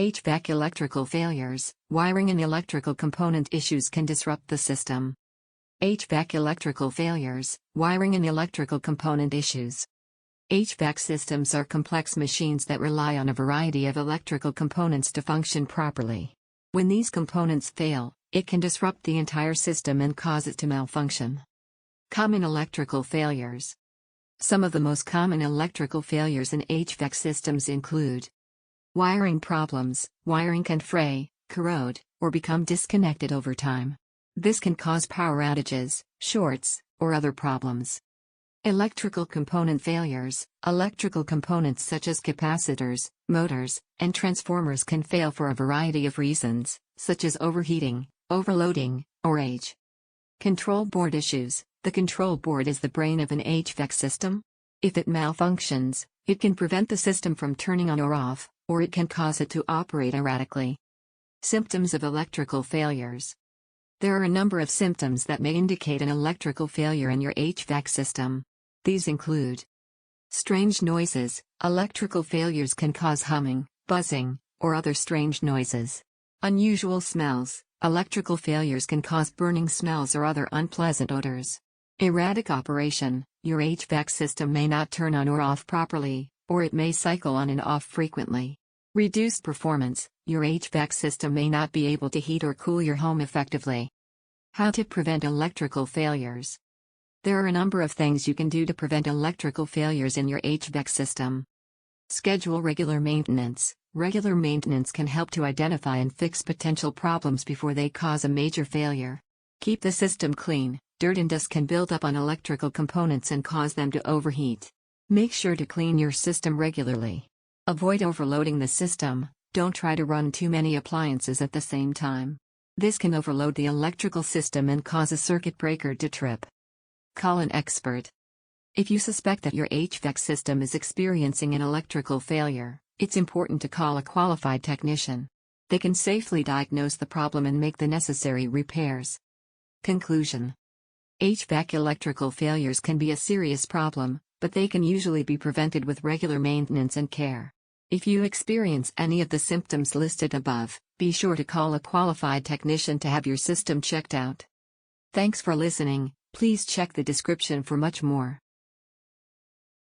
HVAC electrical failures, wiring and electrical component issues can disrupt the system. HVAC electrical failures, wiring and electrical component issues. HVAC systems are complex machines that rely on a variety of electrical components to function properly. When these components fail, it can disrupt the entire system and cause it to malfunction. Common electrical failures. Some of the most common electrical failures in HVAC systems include wiring problems. Wiring can fray, corrode, or become disconnected over time. This can cause power outages, shorts, or other problems. Electrical component failures. Electrical components such as capacitors, motors, and transformers can fail for a variety of reasons, such as overheating, overloading, or age. Control board issues. The control board is the brain of an HVAC system. If it malfunctions, it can prevent the system from turning on or off, or it can cause it to operate erratically. Symptoms of electrical failures. There are a number of symptoms that may indicate an electrical failure in your HVAC system. These include strange noises. Electrical failures can cause humming, buzzing, or other strange noises. Unusual smells. Electrical failures can cause burning smells or other unpleasant odors. Erratic operation. Your HVAC system may not turn on or off properly, or it may cycle on and off frequently. Reduced performance. Your HVAC system may not be able to heat or cool your home effectively. How to prevent electrical failures. There are a number of things you can do to prevent electrical failures in your HVAC system. Schedule regular maintenance. Regular maintenance can help to identify and fix potential problems before they cause a major failure. Keep the system clean. Dirt and dust can build up on electrical components and cause them to overheat. Make sure to clean your system regularly. Avoid overloading the system. Don't try to run too many appliances at the same time. This can overload the electrical system and cause a circuit breaker to trip. Call an expert. If you suspect that your HVAC system is experiencing an electrical failure, it's important to call a qualified technician. They can safely diagnose the problem and make the necessary repairs. Conclusion. HVAC electrical failures can be a serious problem, but they can usually be prevented with regular maintenance and care. If you experience any of the symptoms listed above, be sure to call a qualified technician to have your system checked out. Thanks for listening. Please check the description for much more.